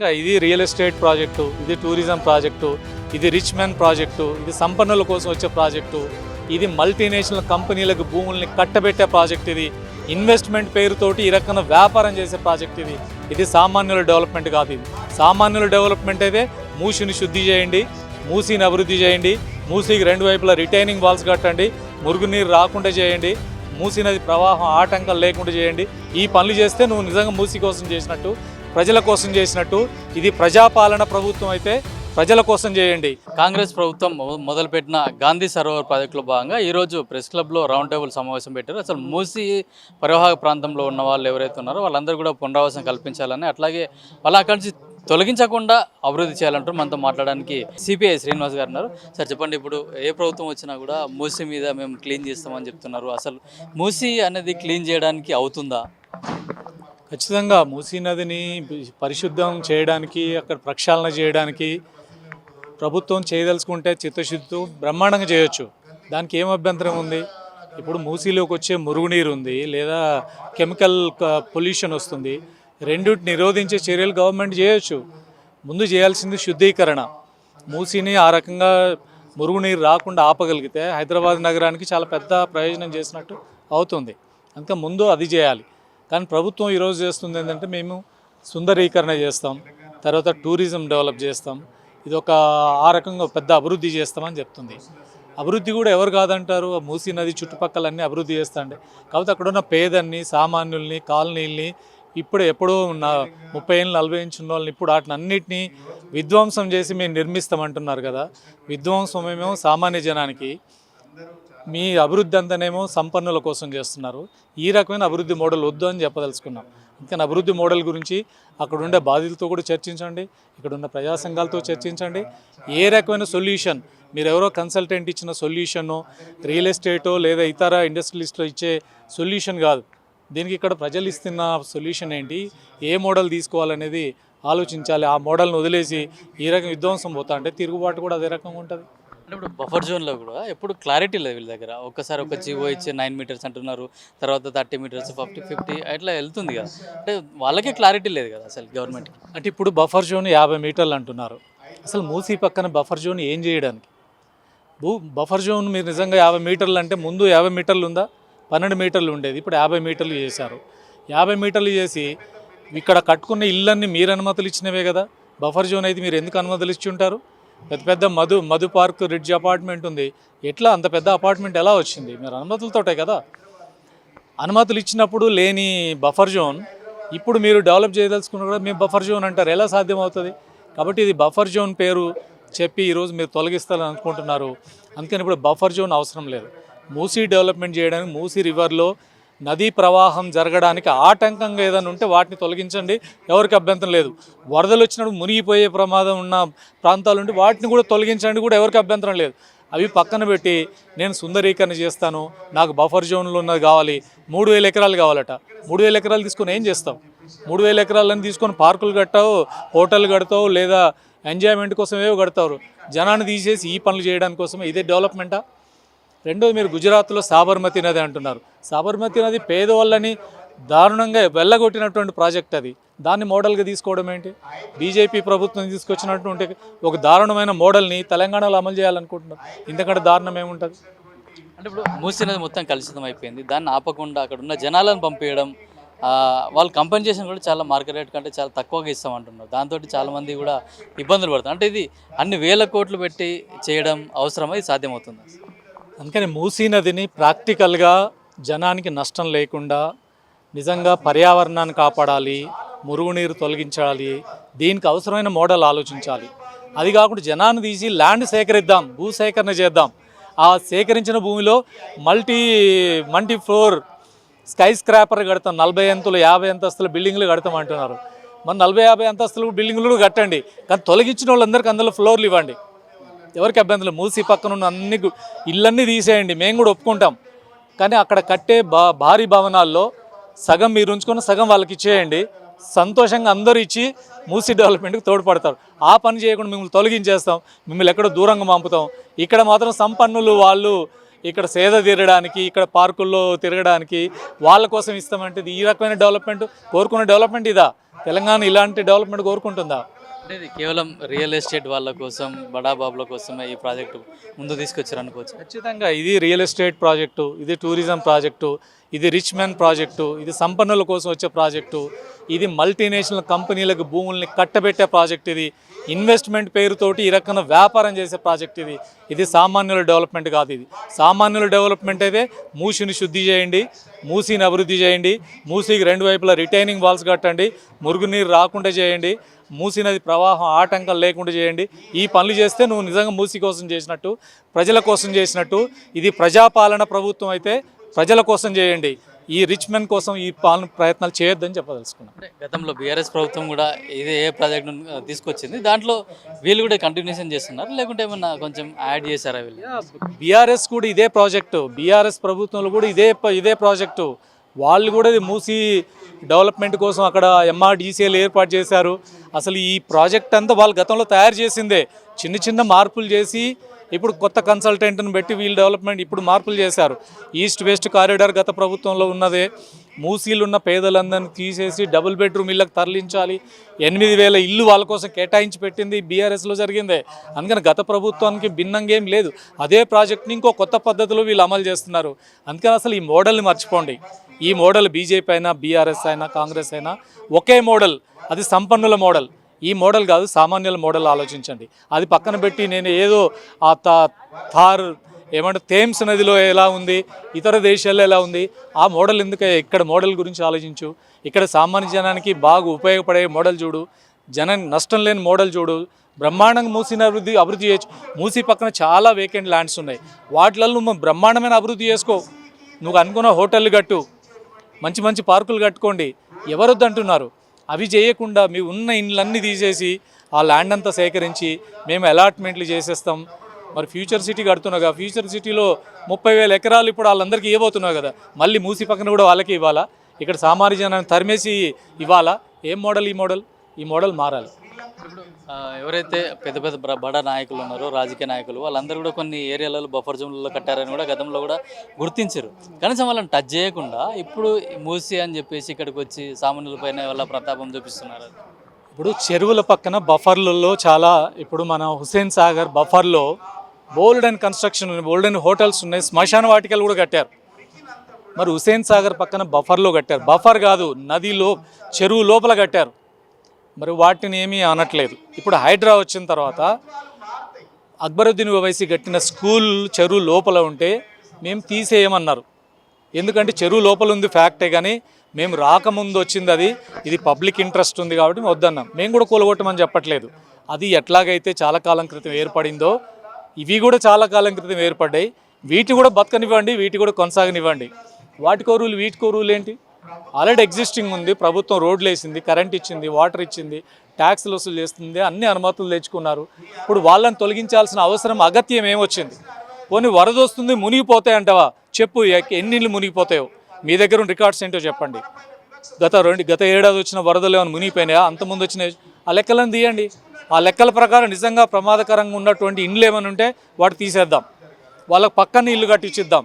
ఇది real estate project, ఇది tourism project, ఇది రిచ్ మ్యాన్ ప్రాజెక్టు, ఇది సంపన్నుల కోసం వచ్చే ప్రాజెక్టు, ఇది మల్టీనేషనల్ కంపెనీలకు భూముల్ని కట్టబెట్టే ప్రాజెక్ట్, ఇది ఇన్వెస్ట్మెంట్ పేరుతోటి ఈ రకమైన వ్యాపారం చేసే ప్రాజెక్ట్. ఇది సామాన్యుల డెవలప్మెంట్ కాదు. ఇది సామాన్యుల డెవలప్మెంట్ అయితే మూసిని శుద్ధి చేయండి, మూసిని అభివృద్ధి చేయండి, మూసికి రెండు వైపులా రిటైనింగ్ వాల్స్ కట్టండి, మురుగునీరు రాకుండా చేయండి, మూసీ నది ప్రవాహం ఆటంకం లేకుండా చేయండి. ఈ పనులు చేస్తే నువ్వు నిజంగా మూసీ కోసం చేసినట్టు, ప్రజల కోసం చేసినట్టు. ఇది ప్రజాపాలన ప్రభుత్వం అయితే ప్రజల కోసం చేయండి. కాంగ్రెస్ ప్రభుత్వం మొదలుపెట్టిన గాంధీ సరోవర్ ప్రాజెక్టులో భాగంగా ఈరోజు ప్రెస్ క్లబ్లో రౌండ్ టేబుల్ సమావేశం పెట్టారు. అసలు మూసీ పరివాహక ప్రాంతంలో ఉన్న వాళ్ళు ఎవరైతే ఉన్నారో వాళ్ళందరూ కూడా పునరావాసం కల్పించాలని, అట్లాగే వాళ్ళ అక్కడి నుంచి తొలగించకుండా అభివృద్ధి చేయాలంటారు. మనతో మాట్లాడడానికి సిపిఐ శ్రీనివాస్ గారు ఉన్నారు. సార్ చెప్పండి, ఇప్పుడు ఏ ప్రభుత్వం వచ్చినా కూడా మూసీ మీద మేము క్లీన్ చేస్తామని చెప్తున్నారు. అసలు మూసీ అనేది క్లీన్ చేయడానికి అవుతుందా? ఖచ్చితంగా మూసీ నదిని పరిశుద్ధం చేయడానికి, అక్కడ ప్రక్షాళన చేయడానికి ప్రభుత్వం చేయదలుచుకుంటే చిత్తశుద్ధితో బ్రహ్మాండంగా చేయొచ్చు. దానికి ఏం అభ్యంతరం ఉంది? ఇప్పుడు మూసీలోకి వచ్చే మురుగునీరు ఉంది, లేదా కెమికల్ పొల్యూషన్ వస్తుంది. రెండింటిని నిరోధించే చర్యలు గవర్నమెంట్ చేయొచ్చు. ముందు చేయాల్సింది శుద్ధీకరణ. మూసీని ఆ రకంగా మురుగునీరు రాకుండా ఆపగలిగితే హైదరాబాద్ నగరానికి చాలా పెద్ద ప్రయోజనం చేసినట్టు అవుతుంది. అందుకే ముందు అది చేయాలి. కానీ ప్రభుత్వం ఈరోజు చేస్తుంది ఏంటంటే, మేము సుందరీకరణ చేస్తాం, తర్వాత టూరిజం డెవలప్ చేస్తాం, ఇది ఒక ఆ రకంగా పెద్ద అభివృద్ధి చేస్తామని చెప్తుంది. అభివృద్ధి కూడా ఎవరు కాదంటారు? మూసీ నది చుట్టుపక్కలన్నీ అభివృద్ధి చేస్తాండి. కాబట్టి అక్కడ ఉన్న పేదల్ని, సామాన్యుల్ని, కాలనీల్ని ఎప్పుడో ఉన్న 30 ఏళ్ళు 40 ఏళ్ళు ఉన్న వాళ్ళని ఇప్పుడు వాటిని అన్నింటినీ విధ్వంసం చేసి మేము నిర్మిస్తామంటున్నారు కదా. విధ్వంసం ఏమో సామాన్య జనానికి, మీ అభివృద్ధి అంతానేమో సంపన్నుల కోసం చేస్తున్నారు. ఈ రకమైన అభివృద్ధి మోడల్ వద్దు అని చెప్పదలుచుకున్నాం. అందుకని అభివృద్ధి మోడల్ గురించి అక్కడ ఉండే బాధితులతో కూడా చర్చించండి, ఇక్కడ ఉన్న ప్రజా సంఘాలతో చర్చించండి. ఏ రకమైన సొల్యూషన్, మీరు ఎవరో కన్సల్టెంట్ ఇచ్చిన సొల్యూషను, రియల్ ఎస్టేటో లేదా ఇతర ఇండస్ట్రియలిస్ట్లో ఇచ్చే సొల్యూషన్ కాదు. దీనికి ఇక్కడ ప్రజలు ఇస్తున్న సొల్యూషన్ ఏంటి, ఏ మోడల్ తీసుకోవాలనేది ఆలోచించాలి. ఆ మోడల్ని వదిలేసి ఈ రకం విధ్వంసం పోతా అంటే తిరుగుబాటు కూడా అదే రకంగా ఉంటుంది. అంటే ఇప్పుడు బఫర్ జోన్లో కూడా ఎప్పుడు క్లారిటీ లేదు వీళ్ళ దగ్గర. ఒక్కసారి ఒక జీవో ఇచ్చి 9 మీటర్స్ అంటున్నారు, తర్వాత 30 మీటర్స్ 50 అట్లా వెళ్తుంది కదా. అంటే వాళ్ళకే క్లారిటీ లేదు కదా అసలు గవర్నమెంట్కి. అంటే ఇప్పుడు బఫర్ జోన్ 50 మీటర్లు అంటున్నారు. అసలు మూసీ పక్కన బఫర్ జోన్ ఏం చేయడానికి? బఫర్ జోన్ మీరు నిజంగా 50 మీటర్లు అంటే ముందు 50 మీటర్లు ఉందా? 12 మీటర్లు ఉండేది, ఇప్పుడు 50 మీటర్లు చేశారు. 50 మీటర్లు చేసి ఇక్కడ కట్టుకున్న ఇళ్ళన్నీ మీరు అనుమతులు ఇచ్చినవే కదా. బఫర్ జోన్ అయితే మీరు ఎందుకు అనుమతులు ఇచ్చి ఉంటారు? పెద్ద పెద్ద మధు పార్క్, రిడ్జ్ అపార్ట్మెంట్ ఉంది. ఎట్లా అంత పెద్ద అపార్ట్మెంట్ ఎలా వచ్చింది? మీరు అనుమతులతోటే కదా. అనుమతులు ఇచ్చినప్పుడు లేని బఫర్ జోన్ ఇప్పుడు మీరు డెవలప్ చేయదలుచుకున్న కూడా మేము బఫర్ జోన్ అంటారు. ఎలా సాధ్యమవుతుంది? కాబట్టి ఇది బఫర్ జోన్ పేరు చెప్పి ఈరోజు మీరు తొలగిస్తారని అనుకుంటున్నారు. అందుకని ఇప్పుడు బఫర్ జోన్ అవసరం లేదు. మూసీ డెవలప్మెంట్ చేయడానికి, మూసీ రివర్లో నదీ ప్రవాహం జరగడానికి ఆటంకంగా ఏదైనా ఉంటే వాటిని తొలగించండి, ఎవరికి అభ్యంతరం లేదు. వరదలు వచ్చినప్పుడు మునిగిపోయే ప్రమాదం ఉన్న ప్రాంతాలు ఉంటే వాటిని కూడా తొలగించండి, కూడా ఎవరికి అభ్యంతరం లేదు. అవి పక్కన పెట్టి నేను సుందరీకరణ చేస్తాను, నాకు బఫర్ జోన్లో ఉన్నది కావాలి, 3000 ఎకరాలు కావాలట. 3000 ఎకరాలు తీసుకొని ఏం చేస్తావు? 3000 ఎకరాలని తీసుకొని పార్కులు కట్టావు, హోటల్ కడతావు, లేదా ఎంజాయ్మెంట్ కోసం ఏవో కడతారు. జనాన్ని తీసేసి ఈ పనులు చేయడానికి కోసమే. ఇదే డెవలప్మెంటా? రెండోది, మీరు గుజరాత్లో సాబర్మతి నది అంటున్నారు. సాబర్మతి నది పేదవాళ్ళని దారుణంగా వెళ్ళగొట్టినటువంటి ప్రాజెక్ట్ అది. దాన్ని మోడల్గా తీసుకోవడం ఏంటి? బీజేపీ ప్రభుత్వం తీసుకొచ్చినటువంటి ఒక దారుణమైన మోడల్ని తెలంగాణలో అమలు చేయాలనుకుంటున్నారు. ఇంతకంటే దారుణం ఏముంటుంది? అంటే ఇప్పుడు మూసీ నది మొత్తం కలుషితం అయిపోయింది. దాన్ని ఆపకుండా అక్కడ ఉన్న జనాలను పంపించడం, వాళ్ళు కంపెన్సేషన్ కూడా చాలా మార్కెట్ రేట్ కంటే చాలా తక్కువగా ఇస్తామంటున్నారు. దాంతో చాలామంది కూడా ఇబ్బందులు పడుతున్నారు. అంటే ఇది అన్ని వేల కోట్లు పెట్టి చేయడం అవసరమా? ఇది సాధ్యమవుతుంది? అందుకని మూసీ నదిని ప్రాక్టికల్గా జనానికి నష్టం లేకుండా నిజంగా పర్యావరణాన్ని కాపాడాలి, మురుగునీరు తొలగించాలి, దీనికి అవసరమైన మోడల్ ఆలోచించాలి. అది కాకుండా జనాన్ని తీసి ల్యాండ్ సేకరిద్దాం, భూసేకరణ చేద్దాం. ఆ సేకరించిన భూమిలో మల్టీ ఫ్లోర్ స్కై స్క్రాపర్ కడతాం, 40 అంతస్తులు 50 అంతస్తుల బిల్డింగ్లు కడతాం అంటున్నారు. మన 40-50 అంతస్తులు బిల్డింగ్లు కట్టండి, కానీ తొలగించిన వాళ్ళందరికీ అందులో ఫ్లోర్లు ఇవ్వండి, ఎవరికి అభ్యంతరం. మూసీ పక్కన ఉన్న అన్ని ఇళ్ళన్నీ తీసేయండి, మేము కూడా ఒప్పుకుంటాం. కానీ అక్కడ కట్టే భారీ భవనాల్లో సగం మీరు ఉంచుకొని సగం వాళ్ళకి ఇచ్చేయండి. సంతోషంగా అందరూ ఇచ్చి మూసీ డెవలప్మెంట్కి తోడ్పడతారు. ఆ పని చేయకుండా మిమ్మల్ని తొలగించేస్తాం, మిమ్మల్ని ఎక్కడో దూరంగా పంపుతాం. ఇక్కడ మాత్రం సంపన్నులు వాళ్ళు ఇక్కడ సేద తీరడానికి, ఇక్కడ పార్కుల్లో తిరగడానికి వాళ్ళ కోసం ఇస్తామంటే ఈ రకమైన డెవలప్మెంట్ కోరుకున్న డెవలప్మెంట్ ఇదా? తెలంగాణ ఇలాంటి డెవలప్మెంట్ కోరుకుంటుందా? అంటే ఇది కేవలం రియల్ ఎస్టేట్ వాళ్ళ కోసం, బడా బాబుల కోసమే ఈ ప్రాజెక్టు ముందు తీసుకొచ్చారు అనుకోవచ్చు. ఖచ్చితంగా ఇది రియల్ ఎస్టేట్ ప్రాజెక్టు, ఇది టూరిజం ప్రాజెక్టు, ఇది రిచ్ మ్యాన్ ప్రాజెక్టు, ఇది సంపన్నుల కోసం వచ్చే ప్రాజెక్టు, ఇది మల్టీనేషనల్ కంపెనీలకు భూముల్ని కట్టబెట్టే ప్రాజెక్ట్, ఇది ఇన్వెస్ట్మెంట్ పేరుతోటి ఈ రకమైన వ్యాపారం చేసే ప్రాజెక్ట్, ఇది సామాన్యుల డెవలప్మెంట్ కాదు. ఇది సామాన్యుల డెవలప్మెంట్ అయితే మూసిని శుద్ధి చేయండి, మూసిని అభివృద్ధి చేయండి, మూసికి రెండు వైపులా రిటైనింగ్ వాల్స్ కట్టండి, మురుగునీరు రాకుండా చేయండి, మూసీ నది ప్రవాహం ఆటంకం లేకుండా చేయండి. ఈ పనులు చేస్తే నువ్వు నిజంగా మూసీ కోసం చేసినట్టు, ప్రజల కోసం చేసినట్టు. ఇది ప్రజాపాలన ప్రభుత్వం అయితే ప్రజల కోసం చేయండి, ఈ రిచ్ మెన్ కోసం ఈ పాలన ప్రయత్నాలు చేయొద్దని చెప్పదలుచుకున్నాను. అంటే గతంలో బీఆర్ఎస్ ప్రభుత్వం కూడా ఇదే ప్రాజెక్ట్ తీసుకొచ్చింది, దాంట్లో వీళ్ళు కూడా కంటిన్యూషన్ చేస్తున్నారు, లేకుంటే ఏమన్నా కొంచెం యాడ్ చేశారా వీళ్ళు? బీఆర్ఎస్ కూడా ఇదే ప్రాజెక్టు, బీఆర్ఎస్ ప్రభుత్వంలో కూడా ఇదే ప్రాజెక్టు. వాళ్ళు కూడా ఇది మూసీ డెవలప్మెంట్ కోసం అక్కడ ఎంఆర్డీసీఎల్ ఏర్పాటు చేశారు. అసలు ఈ ప్రాజెక్ట్ అంతా వాళ్ళు గతంలో తయారు చేసిందే, చిన్న చిన్న మార్పులు చేసి ఇప్పుడు కొత్త కన్సల్టెంట్ని పెట్టి వీళ్ళు డెవలప్మెంట్ ఇప్పుడు మార్పులు చేశారు. ఈస్ట్ వెస్ట్ కారిడార్ గత ప్రభుత్వంలో ఉన్నదే. మూసీలు ఉన్న పేదలందరినీ తీసేసి డబుల్ బెడ్రూమ్ ఇళ్ళకి తరలించాలి, 8,000 ఇల్లు వాళ్ళ కోసం కేటాయించి పెట్టింది బీఆర్ఎస్లో జరిగిందే. అందుకని గత ప్రభుత్వానికి భిన్నంగా ఏం లేదు, అదే ప్రాజెక్ట్ని ఇంకో కొత్త పద్ధతిలో వీళ్ళు అమలు చేస్తున్నారు. అందుకని అసలు ఈ మోడల్ని మర్చిపోండి. ఈ మోడల్ బీజేపీ అయినా బీఆర్ఎస్ అయినా కాంగ్రెస్ అయినా ఒకే మోడల్, అది సంపన్నుల మోడల్. ఈ మోడల్ కాదు, సామాన్యుల మోడల్ ఆలోచించండి. అది పక్కన పెట్టి నేను ఏదో ఆ థార్ ఏమంటే థేమ్స్ నదిలో ఎలా ఉంది, ఇతర దేశాల్లో ఎలా ఉంది, ఆ మోడల్ ఎందుకే? ఇక్కడ మోడల్ గురించి ఆలోచించు. ఇక్కడ సామాన్య జనానికి బాగా ఉపయోగపడే మోడల్ చూడు, జనానికి నష్టం లేని మోడల్ చూడు. బ్రహ్మాండంగా మూసీని అభివృద్ధి చేయొచ్చు. మూసీ పక్కన చాలా వేకెంట్ ల్యాండ్స్ ఉన్నాయి, వాటిలలో నువ్వు బ్రహ్మాండమైన అభివృద్ధి చేసుకో. నువ్వు అనుకున్న హోటళ్ళు కట్టు, మంచి మంచి పార్కులు కట్టుకోండి, ఎవరొద్దు అంటున్నారు? అవి చేయకుండా మీ ఉన్న ఇండ్లన్నీ తీసేసి ఆ ల్యాండ్ అంతా సేకరించి మేము అలాట్మెంట్లు చేసేస్తాం. మరి ఫ్యూచర్ సిటీ కడుతున్నావు కదా, ఫ్యూచర్ సిటీలో 30,000 ఎకరాలు ఇప్పుడు వాళ్ళందరికీ ఇవ్వబోతున్నావు కదా, మళ్ళీ మూసి పక్కన కూడా వాళ్ళకి ఇవ్వాలా? ఇక్కడ సామాన్య జనాన్ని తరిమేసి ఇవ్వాలా? ఏం మోడల్ ఈ మోడల్ మారాలి. ఇప్పుడు ఎవరైతే పెద్ద పెద్ద బడా నాయకులు ఉన్నారో, రాజకీయ నాయకులు, వాళ్ళందరూ కూడా కొన్ని ఏరియాలలో బఫర్ జోన్లలో కట్టారని కూడా గతంలో కూడా గుర్తించారు. కనీసం వాళ్ళని టచ్ చేయకుండా ఇప్పుడు మూసి అని చెప్పేసి ఇక్కడికి వచ్చి సామాన్యులపైన వాళ్ళ ప్రతాపం చూపిస్తున్నారు. ఇప్పుడు చెరువుల పక్కన బఫర్లలో చాలా, ఇప్పుడు మన హుస్సేన్ సాగర్ బఫర్లో బోల్డ్ అండ్ కన్స్ట్రక్షన్ ఉన్నాయి, బోల్డ్ అండ్ హోటల్స్ ఉన్నాయి, శ్మశాన వాటికలు కూడా కట్టారు. మరి హుస్సేన్ సాగర్ పక్కన బఫర్లో కట్టారు, బఫర్ కాదు నదిలో చెరువు లోపల కట్టారు. మరి వాటిని ఏమీ అనట్లేదు. ఇప్పుడు హైడ్రా వచ్చిన తర్వాత అక్బరుద్దీన్ ఓవైసీ కట్టిన స్కూల్ చెరువు లోపల ఉంటే మేము తీసేయమన్నారు. ఎందుకంటే చెరువు లోపల ఉంది ఫ్యాక్టే, కానీ మేము రాకముందు వచ్చింది ఇది పబ్లిక్ ఇంట్రెస్ట్ ఉంది కాబట్టి వద్దన్నాం. మేము కూడా కూలగొట్టమని చెప్పట్లేదు. అది ఎట్లాగైతే చాలా కాలం క్రితం ఏర్పడిందో ఇవి కూడా చాలా కాలం క్రితం ఏర్పడ్డాయి. వీటి కూడా బతకనివ్వండి, వీటి కూడా కొనసాగనివ్వండి. వాటికో రూల్ వీటికో రూల్ ఏంటి? ఆల్రెడీ ఎగ్జిస్టింగ్ ఉంది, ప్రభుత్వం రోడ్లు వేసింది, కరెంట్ ఇచ్చింది, వాటర్ ఇచ్చింది, ట్యాక్స్లు వసూలు చేస్తుంది, అన్ని అనుమతులు తెచ్చుకున్నారు. ఇప్పుడు వాళ్ళని తొలగించాల్సిన అవసరం అగత్యం ఏమొచ్చింది? పోనీ వరద వస్తుంది మునిగిపోతాయి అంటావా? చెప్పు, ఎన్ని ఇళ్ళు మునిగిపోతాయో మీ దగ్గర ఉన్న రికార్డ్స్ ఏంటో చెప్పండి. గత ఏడాది వచ్చిన వరదలు ఏమైనా మునిగిపోయినాయా? అంతకుముందు వచ్చిన ఆ లెక్కలను తీయండి. ఆ లెక్కల ప్రకారం నిజంగా ప్రమాదకరంగా ఉన్నటువంటి ఇండ్లు ఏమైనా ఉంటే వాటి తీసేద్దాం, వాళ్ళకి పక్కన ఇల్లు కట్టించిద్దాం.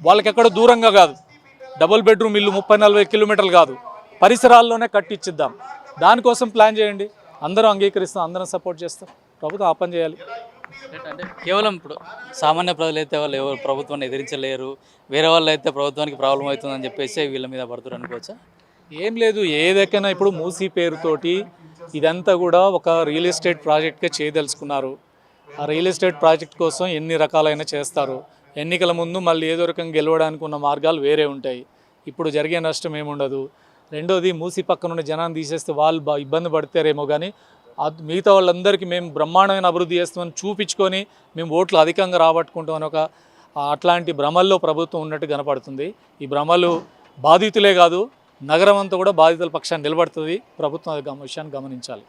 వాళ్ళకి ఎక్కడ దూరంగా కాదు, డబుల్ బెడ్రూమ్ ఇల్లు 30-40 కిలోమీటర్లు కాదు, పరిసరాల్లోనే కట్టించిద్దాం. దానికోసం ప్లాన్ చేయండి. అందరం అంగీకరిస్తాం, అందరం సపోర్ట్ చేస్తాం. ప్రభుత్వం ఆ పని చేయాలి. అంటే కేవలం ఇప్పుడు సామాన్య ప్రజలు అయితే వాళ్ళు ఎవరు ప్రభుత్వాన్ని ఎదిరించలేరు, వేరే వాళ్ళు అయితే ప్రభుత్వానికి ప్రాబ్లం అవుతుందని చెప్పేసి వీళ్ళ మీద పడుతున్నారు అనుకోవచ్చా? ఏం లేదు, ఏదైనా ఇప్పుడు మూసీ పేరుతోటి ఇదంతా కూడా ఒక రియల్ ఎస్టేట్ ప్రాజెక్ట్గా చేయదలుచుకున్నారు. ఆ రియల్ ఎస్టేట్ ప్రాజెక్ట్ కోసం ఎన్ని రకాలైన చేస్తారు. ఎన్నికల ముందు మళ్ళీ ఏదో రకంగా గెలవడానికి ఉన్న మార్గాలు వేరే ఉంటాయి. ఇప్పుడు జరిగే నష్టం ఏముండదు. రెండోది, మూసీ పక్కన ఉన్న జనాన్ని తీసేస్తే వాళ్ళు ఇబ్బంది పడతారేమో, కానీ మిగతా వాళ్ళందరికీ మేము బ్రహ్మాండమైన అభివృద్ధి చేస్తామని చూపించుకొని మేము ఓట్లు అధికంగా రాబట్టుకుంటామని ఒక అట్లాంటి భ్రమల్లో ప్రభుత్వం ఉన్నట్టు కనపడుతుంది. ఈ భ్రమలు బాధితులే కాదు, నగరం అంతా కూడా బాధితుల పక్షాన్ని నిలబడుతుంది. ప్రభుత్వం విషయాన్ని గమనించాలి.